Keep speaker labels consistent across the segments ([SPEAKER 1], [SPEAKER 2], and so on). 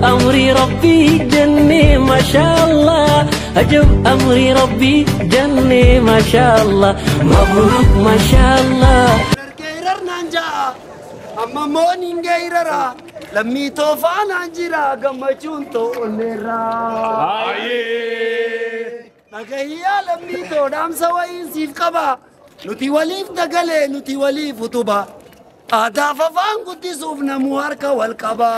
[SPEAKER 1] أمري ربي جني ما شاء الله عجب أمري ربي جني ما شاء الله مبروك ما شاء الله
[SPEAKER 2] أما مونين غيرها لمي توفان أنجرا غمچون تو نرا نغيا لمي تو دام سوين سيف قبا نتي وليف دغله نتي وليف توبا آدا ففان قدي سوفنا مواركا والقبا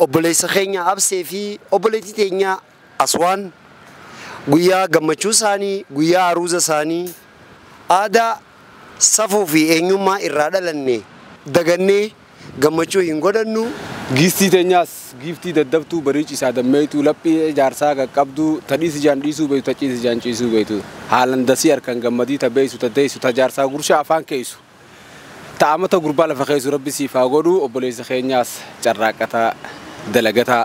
[SPEAKER 2] أبوليس خينيا أبسي في أبوليتي تينيا أسوان غويا غمچو ساني غويا عروزة ساني آدا safuu fi eenyummaa irraa dhalanne dagannee gammachuu hin godhannu
[SPEAKER 3] giistii teenyaas giiftii daddabtuu bariichi isaa dammeeytu laphii jaarsaa qaqqabdu tadhiisi jaan dhiisuu beeytu tachiisi jaan ciisuu beeytu haalan dasii harkan gammadii tabeeysu tadeeysu tajaarsaa gurshaa afaan keeysu ta'amata gurbaa lafa keeysu rabbi siif haa godhu obboleessa keenyaas carraaqataa dalagataa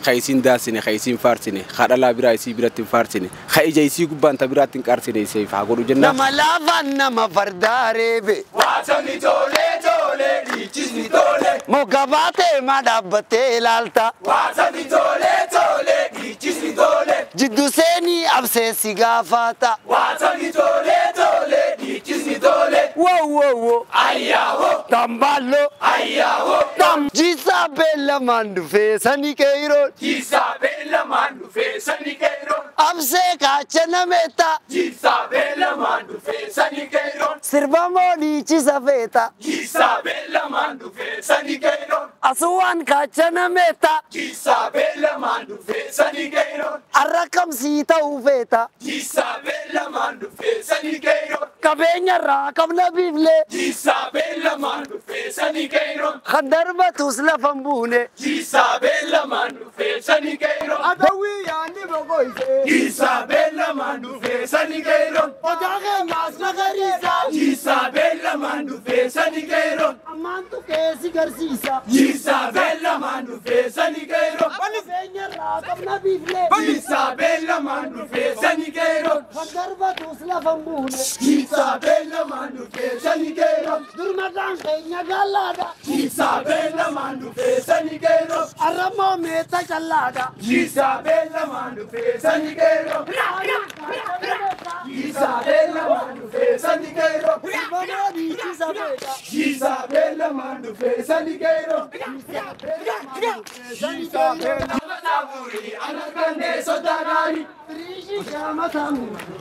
[SPEAKER 3] خايسين داسني خايسين فارسني خدلا برايسي براتين فارسني خايجايسي غبان تبراتين قارسني سيف حقولو جنة
[SPEAKER 2] نما لافن نما فرداري بي
[SPEAKER 4] واتني تولي تولي ريجيسني تولي
[SPEAKER 2] مقاباتي ما دابتي لالتا
[SPEAKER 4] واتني تولي تولي ريجيسني تولي
[SPEAKER 2] جدو سيني أبسيسي غافاتا
[SPEAKER 4] واتني تولي تولي ريجيسني تولي
[SPEAKER 2] واو واو واو
[SPEAKER 4] أياهو
[SPEAKER 2] تنبالو
[SPEAKER 4] أياهو
[SPEAKER 2] تم جيسا بيلا ماندو فيساني كيرو
[SPEAKER 4] Isabella mandu fesa ni keiron
[SPEAKER 2] Abse kachana meta
[SPEAKER 4] Isabella mandu fesa ni keiron
[SPEAKER 2] Sirba moni chisa feta
[SPEAKER 4] Isabella mandu fesa ni keiron
[SPEAKER 2] Asuan kachana meta
[SPEAKER 4] Isabella mandu fesa ni keiron
[SPEAKER 2] Arrakam sita ufeta
[SPEAKER 4] Isabella mandu fesa ni keiron
[SPEAKER 2] Kabenya rakam na bivle
[SPEAKER 4] Isabella mandu fesa ni keiron
[SPEAKER 2] Khandarba tusla fambune
[SPEAKER 4] Isabella mandu fesa ni keiron
[SPEAKER 2] Adawi yani bogoise
[SPEAKER 4] Isabella mandu fesa ni keiron
[SPEAKER 2] Odage mas nagarisa
[SPEAKER 4] Isabella mandu fesa ni keiron
[SPEAKER 2] Amantu kesi garsisa
[SPEAKER 4] Isabella mandu fesa ni keiron
[SPEAKER 2] Kabenya rakam na bivle
[SPEAKER 4] Isabella mandu fesa ni keiron
[SPEAKER 2] Khandarba tusla fambune
[SPEAKER 4] Isabella mandu fesa ni keiron
[SPEAKER 2] Durmagan kenya galada
[SPEAKER 4] Isabella mandu fesa ni keiron
[SPEAKER 2] Aramo meta chalada
[SPEAKER 4] Isabella mandu fesa ni keiron Isabella mandu fesa ni keiron
[SPEAKER 2] Sirba moni chisa feta
[SPEAKER 4] Isabella mandu fesa ni keiron
[SPEAKER 2] Isabella
[SPEAKER 4] Mataguri anakande sodagari
[SPEAKER 2] Trishi shamatam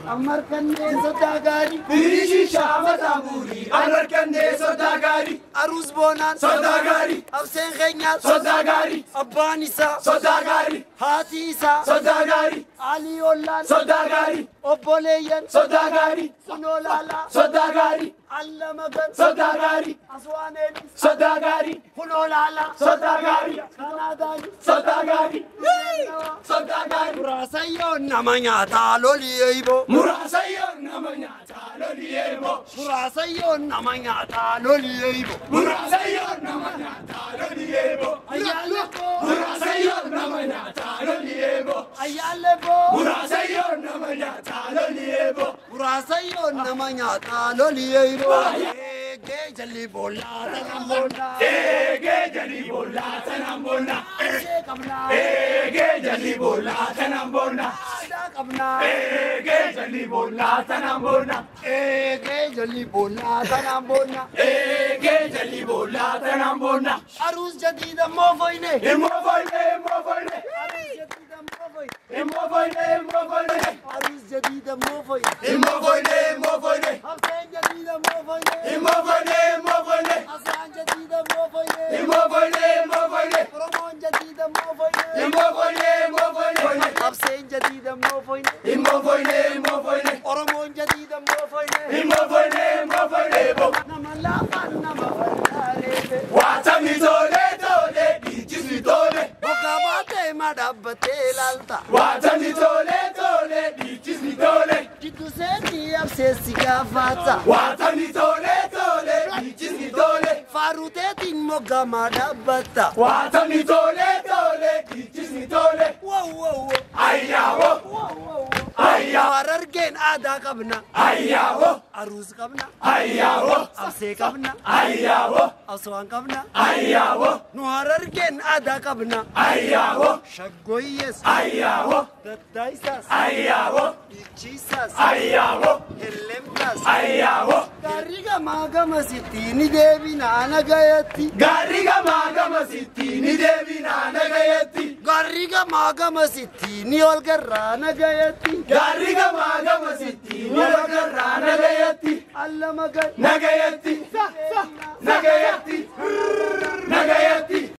[SPEAKER 2] amar kanne sodagari
[SPEAKER 4] Dirishi shamataguri anakande sodagari
[SPEAKER 2] Aruz bonan
[SPEAKER 4] Sodagari
[SPEAKER 2] Absen kenya
[SPEAKER 4] Sodagari
[SPEAKER 2] Abanisa
[SPEAKER 4] Sodagari
[SPEAKER 2] Hatisa
[SPEAKER 4] Sodagari
[SPEAKER 2] Ali Olan
[SPEAKER 4] Sodagari
[SPEAKER 2] Oboleyan
[SPEAKER 4] Sodagari
[SPEAKER 2] Sunolala
[SPEAKER 4] Sodagari
[SPEAKER 2] Allamagan
[SPEAKER 4] Sodagari
[SPEAKER 2] Aswanelis
[SPEAKER 4] Sodagari
[SPEAKER 2] Hunolala
[SPEAKER 4] Sodagari
[SPEAKER 2] Kanadani
[SPEAKER 4] Sodagari Sodagari
[SPEAKER 2] Rasayon namanya taloli eibo
[SPEAKER 4] Murasayon namanya taloli emo
[SPEAKER 2] Rasayon namanya taloli eibo
[SPEAKER 4] Murasayon namanya taloli emo
[SPEAKER 2] Ayalebo
[SPEAKER 4] Murasayon namanya taloli emo
[SPEAKER 2] Ayalebo
[SPEAKER 4] Murasayon namanya taloli emo
[SPEAKER 2] Rasayon namanya taloli eibo Ge jali bola tanambona
[SPEAKER 4] Ege jali bola tanambona
[SPEAKER 2] Kabna
[SPEAKER 4] Ege jali bola tanambona
[SPEAKER 2] kabna
[SPEAKER 4] Ege jali bola tanambona
[SPEAKER 2] Ge jali bola tanambona
[SPEAKER 4] Ege jali bola tanambona
[SPEAKER 2] Aruz jadida mofoine
[SPEAKER 4] Emo voine
[SPEAKER 2] Aruz jadida mofoine
[SPEAKER 4] Emo voine
[SPEAKER 2] Aruz jadida mofoine
[SPEAKER 4] Emo voine
[SPEAKER 2] Hafsen jadida mofoine
[SPEAKER 4] Emo voine
[SPEAKER 2] Hasan jadida mofoine
[SPEAKER 4] Emo voine
[SPEAKER 2] Promon jadida mofoine
[SPEAKER 4] Emo voine
[SPEAKER 2] Hafsen jadida mofoine
[SPEAKER 4] Emo voine
[SPEAKER 2] Oromon jadida mofoine
[SPEAKER 4] Emo voine
[SPEAKER 2] Namala nama fardarebe
[SPEAKER 4] Watami tole tole dijisi tole
[SPEAKER 2] Bogabate madabbate lalta
[SPEAKER 4] Watami tole tole dijisi tole
[SPEAKER 2] Jitu seni absesi gafata
[SPEAKER 4] Watami tole tole dijisi tole
[SPEAKER 2] Farutetin moga madabbata
[SPEAKER 4] Watami tole tole dijisi tole
[SPEAKER 2] Wow wow wow
[SPEAKER 4] Ayawo
[SPEAKER 2] wow wow Harargeen aadaa qabna. Aruus qabna. Absee qabna. Aswaan qabna. Nu Harargeen aadaa qabna. Shaggooyyees. Daddaayisaas. Dhiichiisaas. Hellemtaas. Gaarri gamaa gama sittiini deebinaa nagayatti.
[SPEAKER 4] Gaarri gamaa gama sittiini deebinaa nagayatti.
[SPEAKER 2] Gaarri gamaa gama sittiini ol garraa nagayatti.
[SPEAKER 4] Gaarri gamaa gama sittiini ol garraa nagayatti.
[SPEAKER 2] Allama gad.
[SPEAKER 4] Nagayatti.